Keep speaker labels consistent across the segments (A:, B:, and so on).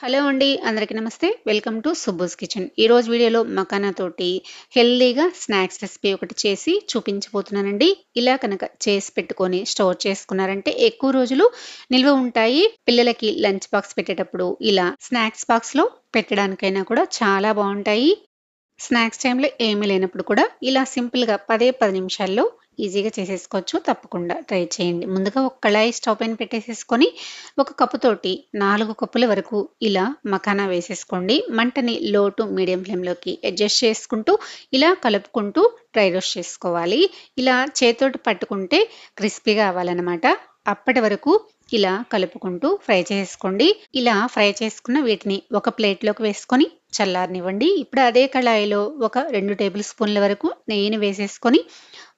A: Hello అండి. అందరికీ నమస్తే. Welcome to Subbu's kitchen. ఈరోజు వీడియోలో మకానా తోటి హెల్తీగా స్నాక్స్ రెసిపీ ఒకటి చేసి చూపించబోతున్నానండి. ఇలా కనుక చేసి పెట్టుకొని స్టోర్ చేసుకున్నారంటే ఎక్కువ రోజులు నిల్వ ఉంటాయి. పిల్లలకి లంచ్ బాక్స్ పెట్టేటప్పుడు ఇలా స్నాక్స్ బాక్స్‌లో పెట్టడానికైనా కూడా చాలా బావుంటాయి. స్నాక్స్ టైమ్‌లో ఏమీ లేనప్పుడు కూడా ఇలా సింపుల్‌గా 10 నిమిషాల్లో ఈజీగా చేసేసుకోవచ్చు. తప్పకుండా ట్రై చేయండి. ముందుగా ఒక కళాయి స్టవ్ పైన పెట్టేసేసుకొని, ఒక కప్పుతోటి 4 కప్పుల వరకు ఇలా మఖానా వేసేసుకోండి. మంటని లో టు మీడియం ఫ్లేమ్‌లోకి అడ్జస్ట్ చేసుకుంటూ, ఇలా కలుపుకుంటూ డ్రై రోస్ట్ చేసుకోవాలి. ఇలా చేత్తోటి పట్టుకుంటే క్రిస్పీగా అవ్వాలనమాట. అప్పటి వరకు ఇలా కలుపుకుంటూ ఫ్రై చేసుకోండి. ఇలా ఫ్రై చేసుకున్న వీటిని ఒక ప్లేట్‌లోకి వేసుకొని చల్లారనివ్వండి. ఇప్పుడు అదే కళాయిలో ఒక 2 టేబుల్ స్పూన్ల వరకు నెయ్యిని వేసేసుకొని,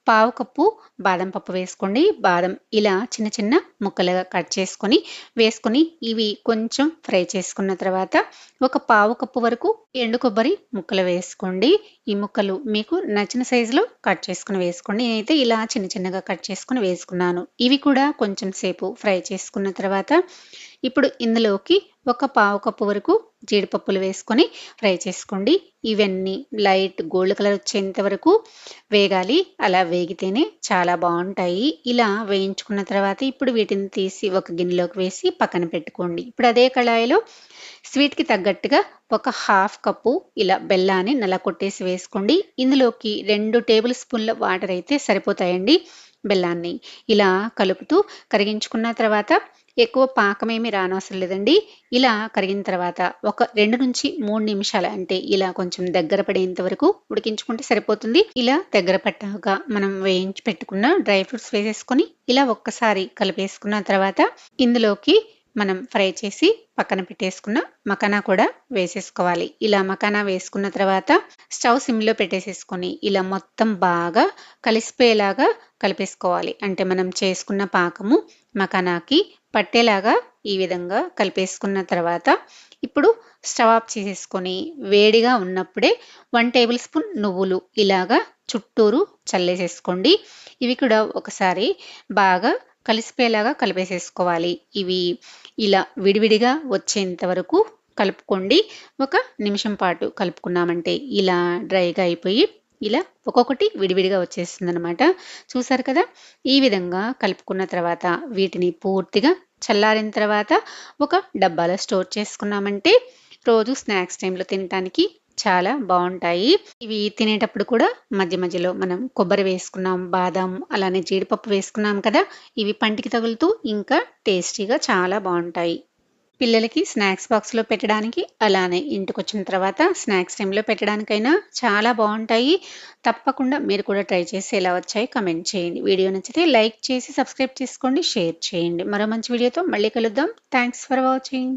A: పావు కప్పు బాదం పప్పు వేసుకోండి. బాదం ఇలా చిన్న చిన్న ముక్కలుగా కట్ చేసుకొని వేసుకొని, ఇవి కొంచెం ఫ్రై చేసుకున్న తర్వాత ఒక పావు కప్పు వరకు ఎండు కొబ్బరి ముక్కలు వేసుకోండి. ఈ ముక్కలు మీకు నచ్చిన సైజులో కట్ చేసుకొని వేసుకోండి. నేనైతే ఇలా చిన్న చిన్నగా కట్ చేసుకొని వేసుకున్నాను. ఇవి కూడా కొంచెం సేపు ఫ్రై చేసుకున్న తర్వాత ఇప్పుడు ఇందులోకి ఒక పావు కప్పు వరకు జీడిపప్పులు వేసుకొని ఫ్రై చేసుకోండి. ఇవన్నీ లైట్ గోల్డ్ కలర్ వచ్చేంత వరకు వేగాలి. అలా వేగితేనే చాలా బావుంటాయి. ఇలా వేయించుకున్న తర్వాత ఇప్పుడు వీటిని తీసి ఒక గిన్నెలోకి వేసి పక్కన పెట్టుకోండి. ఇప్పుడు అదే కళాయిలో స్వీట్‌కి తగ్గట్టుగా ఒక హాఫ్ కప్పు ఇలా బెల్లాన్ని నల్లకొట్టేసి వేసుకోండి. ఇందులోకి 2 టేబుల్ స్పూన్ల వాటర్ అయితే సరిపోతాయండి. బెల్లాన్ని ఇలా కలుపుతూ కరిగించుకున్న తర్వాత ఎక్కువ పాకమేమి రానవసరం లేదండి. ఇలా కరిగిన తర్వాత ఒక 2-3 నిమిషాలు అంటే ఇలా కొంచెం దగ్గర పడేంత వరకు ఉడికించుకుంటే సరిపోతుంది. ఇలా దగ్గర పట్టాక మనం వేయించి పెట్టుకున్న డ్రై ఫ్రూట్స్ వేసేసుకొని ఇలా ఒక్కసారి కలిపేసుకున్న తర్వాత ఇందులోకి మనం ఫ్రై చేసి పక్కన పెట్టేసుకున్న మకానా కూడా వేసేసుకోవాలి. ఇలా మకానా వేసుకున్న తర్వాత స్టవ్ సిమ్‌లో పెట్టేసేసుకొని ఇలా మొత్తం బాగా కలిసిపోయేలాగా కలిపేసుకోవాలి. అంటే మనం చేసుకున్న పాకము మకానాకి పట్టేలాగా ఈ విధంగా కలిపేసుకున్న తర్వాత ఇప్పుడు స్టవ్ ఆఫ్ చేసేసుకొని వేడిగా ఉన్నప్పుడే 1 టేబుల్ స్పూన్ నువ్వులు ఇలాగా చుట్టూరు చల్లేసేసుకోండి. ఇవి కూడా ఒకసారి బాగా కలిసిపోయేలాగా కలిపేసేసుకోవాలి. ఇవి ఇలా విడివిడిగా వచ్చేంత వరకు కలుపుకోండి. ఒక నిమిషం పాటు కలుపుకున్నామంటే ఇలా డ్రైగా అయిపోయి ఇలా ఒక్కొక్కటి విడివిడిగా వచ్చేస్తుందనమాట. చూసారు కదా! ఈ విధంగా కలుపుకున్న తర్వాత వీటిని పూర్తిగా చల్లారిన తర్వాత ఒక డబ్బాలో స్టోర్ చేసుకున్నామంటే రోజు స్నాక్స్ టైంలో తినటానికి చాలా బావుంటాయి. ఇవి తినేటప్పుడు కూడా మధ్య మధ్యలో మనం కొబ్బరి వేసుకున్నాం, బాదాం అలానే జీడిపప్పు వేసుకున్నాం కదా! ఇవి పంటికి తగులుతూ ఇంకా టేస్టీగా చాలా బావుంటాయి. పిల్లలకి స్నాక్స్ బాక్స్‌లో పెట్టడానికి, అలానే ఇంటికొచ్చిన తర్వాత స్నాక్స్ టైమ్‌లో పెట్టడానికైనా చాలా బావుంటాయి. తప్పకుండా మీరు కూడా ట్రై చేసి ఎలా వచ్చాయో కామెంట్ చేయండి. వీడియో నచ్చితే లైక్ చేసి సబ్స్క్రైబ్ చేసుకోండి, షేర్ చేయండి. మరో మంచి వీడియోతో మళ్ళీ కలుద్దాం. Thanks for watching.